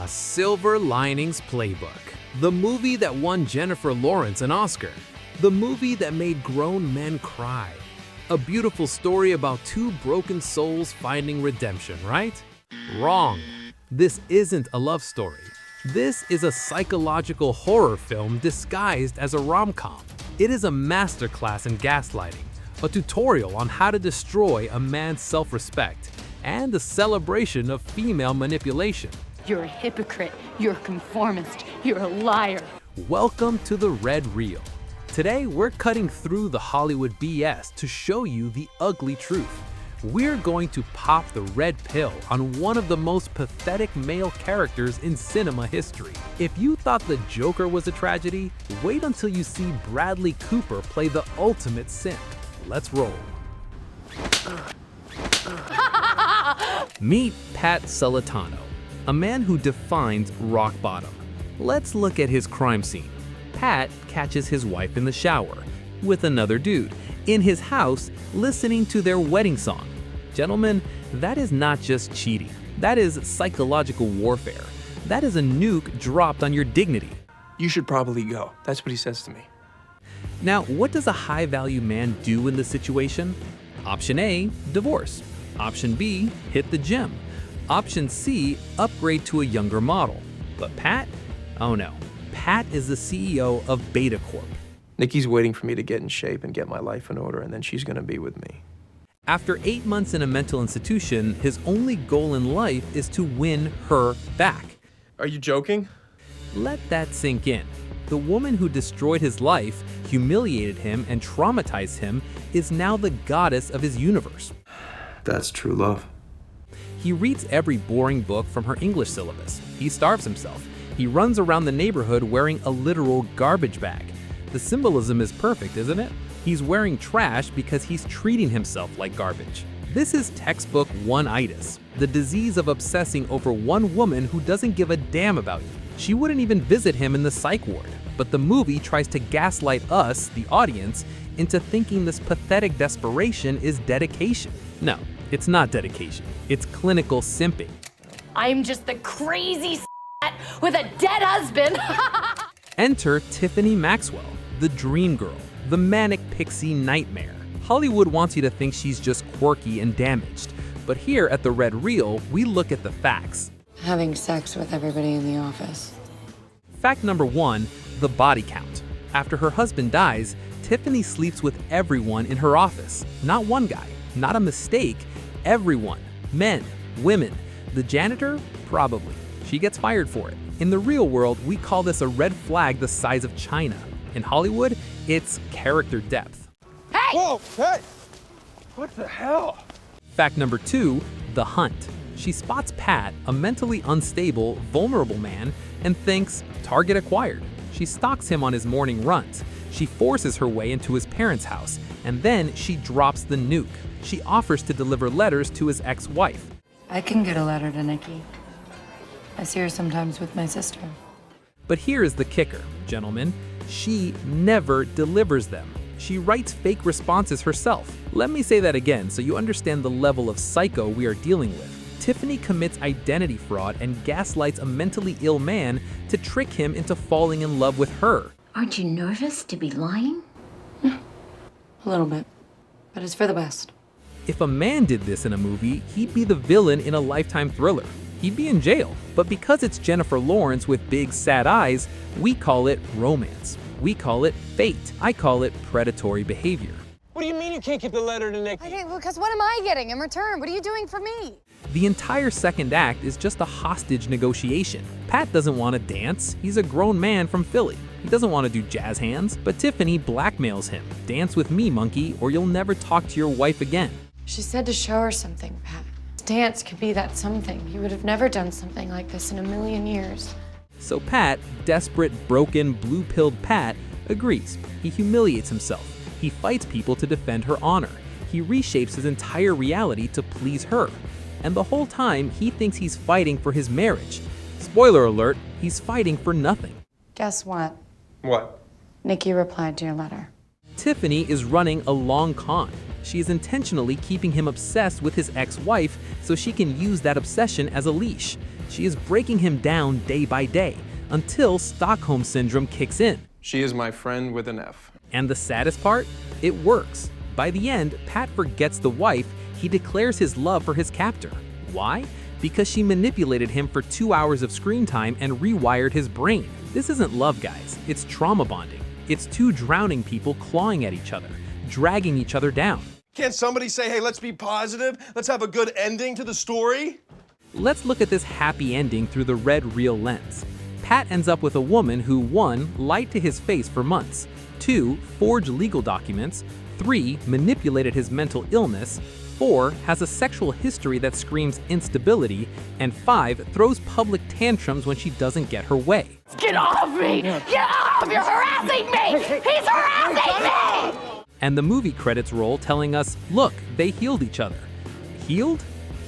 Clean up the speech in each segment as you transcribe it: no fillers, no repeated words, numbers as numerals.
Silver Linings Playbook. The movie that won Jennifer Lawrence an Oscar. The movie that made grown men cry. A beautiful story about two broken souls finding redemption, right? Wrong. This isn't a love story. This is a psychological horror film disguised as a rom-com. It is a masterclass in gaslighting, a tutorial on how to destroy a man's self-respect, and a celebration of female manipulation. You're a hypocrite, you're a conformist, you're a liar. Welcome to the Red Reel. Today, we're cutting through the Hollywood BS to show you the ugly truth. We're going to pop the red pill on one of the most pathetic male characters in cinema history. If you thought the Joker was a tragedy, wait until you see Bradley Cooper play the ultimate simp. Let's roll. Meet Pat Solitano, a man who defines rock bottom. Let's look at his crime scene. Pat catches his wife in the shower with another dude in his house listening to their wedding song. Gentlemen, that is not just cheating. That is psychological warfare. That is a nuke dropped on your dignity. You should probably go. That's what he says to me. Now, what does a high-value man do in this situation? Option A, divorce. Option B, hit the gym. Option C, upgrade to a younger model. But Pat? Oh no. Pat is the CEO of Beta Corp. Nikki's waiting for me to get in shape and get my life in order, and then she's gonna be with me. After 8 months in a mental institution, his only goal in life is to win her back. Are you joking? Let that sink in. The woman who destroyed his life, humiliated him, and traumatized him is now the goddess of his universe. That's true love. He reads every boring book from her English syllabus. He starves himself. He runs around the neighborhood wearing a literal garbage bag. The symbolism is perfect, isn't it? He's wearing trash because he's treating himself like garbage. This is textbook Oneitis, the disease of obsessing over one woman who doesn't give a damn about you. She wouldn't even visit him in the psych ward, but the movie tries to gaslight us, the audience, into thinking this pathetic desperation is dedication. No, it's not dedication. It's clinical simping. I'm just the crazy with a dead husband. Enter Tiffany Maxwell, the dream girl, the manic pixie nightmare. Hollywood wants you to think she's just quirky and damaged, but here at the Red Reel, we look at the facts. Having sex with everybody in the office. Fact number 1, the body count. After her husband dies, Tiffany sleeps with everyone in her office. Not one guy, not a mistake, everyone. Men, women. The janitor? Probably. She gets fired for it. In the real world, we call this a red flag the size of China. In Hollywood, it's character depth. Hey! Whoa, hey! What the hell? Fact number 2, the hunt. She spots Pat, a mentally unstable, vulnerable man, and thinks, target acquired. She stalks him on his morning runs. She forces her way into his parents' house, and then she drops the nuke. She offers to deliver letters to his ex-wife. I can get a letter to Nikki. I see her sometimes with my sister. But here is the kicker, gentlemen. She never delivers them. She writes fake responses herself. Let me say that again so you understand the level of psycho we are dealing with. Tiffany commits identity fraud and gaslights a mentally ill man to trick him into falling in love with her. Aren't you nervous to be lying? A little bit, but it's for the best. If a man did this in a movie, he'd be the villain in a Lifetime thriller. He'd be in jail. But because it's Jennifer Lawrence with big sad eyes, we call it romance. We call it fate. I call it predatory behavior. What do you mean you can't get the letter to Nikki? Because what am I getting in return? What are you doing for me? The entire second act is just a hostage negotiation. Pat doesn't want to dance. He's a grown man from Philly. He doesn't want to do jazz hands, but Tiffany blackmails him. Dance with me, monkey, or you'll never talk to your wife again. She said to show her something, Pat. Dance could be that something. You would have never done something like this in a million years. So Pat, desperate, broken, blue-pilled Pat, agrees. He humiliates himself. He fights people to defend her honor. He reshapes his entire reality to please her. And the whole time, he thinks he's fighting for his marriage. Spoiler alert, he's fighting for nothing. Guess what? What? Nikki replied to your letter. Tiffany is running a long con. She is intentionally keeping him obsessed with his ex-wife so she can use that obsession as a leash. She is breaking him down day by day until Stockholm Syndrome kicks in. She is my friend with an F. And the saddest part? It works. By the end, Pat forgets the wife. He declares his love for his captor. Why? Because she manipulated him for 2 hours of screen time and rewired his brain. This isn't love, guys. It's trauma bonding. It's two drowning people clawing at each other, dragging each other down. Can't somebody say, hey, let's be positive? Let's have a good ending to the story? Let's look at this happy ending through the red reel lens. Pat ends up with a woman who 1. Lied to his face for months, 2. Forged legal documents, 3. Manipulated his mental illness, 4. Has a sexual history that screams instability, and 5. Throws public tantrums when she doesn't get her way. Get off me! Get off! You're harassing me! He's harassing me! And the movie credits roll telling us, look, they healed each other. Healed?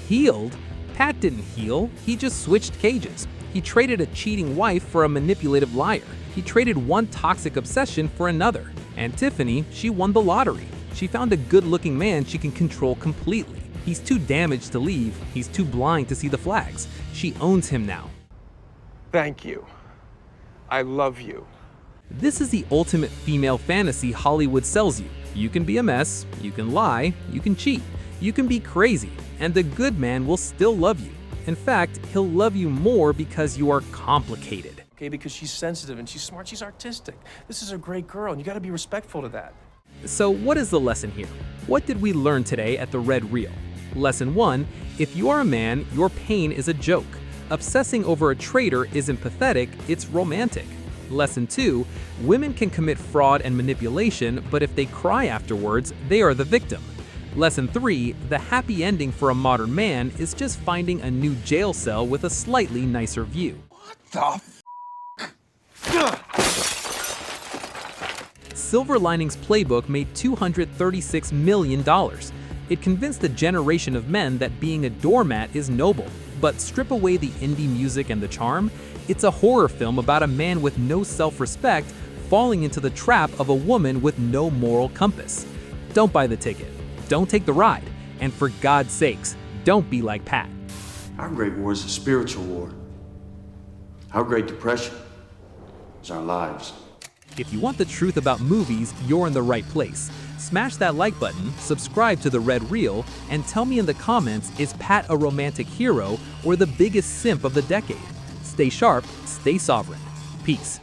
Healed? Pat didn't heal, he just switched cages. He traded a cheating wife for a manipulative liar. He traded one toxic obsession for another. And Tiffany, she won the lottery. She found a good-looking man she can control completely. He's too damaged to leave, he's too blind to see the flags. She owns him now. Thank you. I love you. This is the ultimate female fantasy Hollywood sells you. You can be a mess, you can lie, you can cheat, you can be crazy, and the good man will still love you. In fact, he'll love you more because you are complicated. Okay, because she's sensitive and she's smart, she's artistic. This is a great girl, and you gotta be respectful to that. So what is the lesson here? What did we learn today at the Red Reel? Lesson 1, if you are a man, your pain is a joke. Obsessing over a traitor isn't pathetic, it's romantic. Lesson 2, women can commit fraud and manipulation, but if they cry afterwards, they are the victim. Lesson 3, the happy ending for a modern man is just finding a new jail cell with a slightly nicer view. What the Silver Linings Playbook made $236 million. It convinced a generation of men that being a doormat is noble. But strip away the indie music and the charm, it's a horror film about a man with no self-respect falling into the trap of a woman with no moral compass. Don't buy the ticket. Don't take the ride. And for God's sakes, don't be like Pat. Our Great War is a spiritual war. Our Great Depression is our lives. If you want the truth about movies, you're in the right place. Smash that like button, subscribe to The Red Reel, and tell me in the comments, is Pat a romantic hero or the biggest simp of the decade? Stay sharp, stay sovereign. Peace.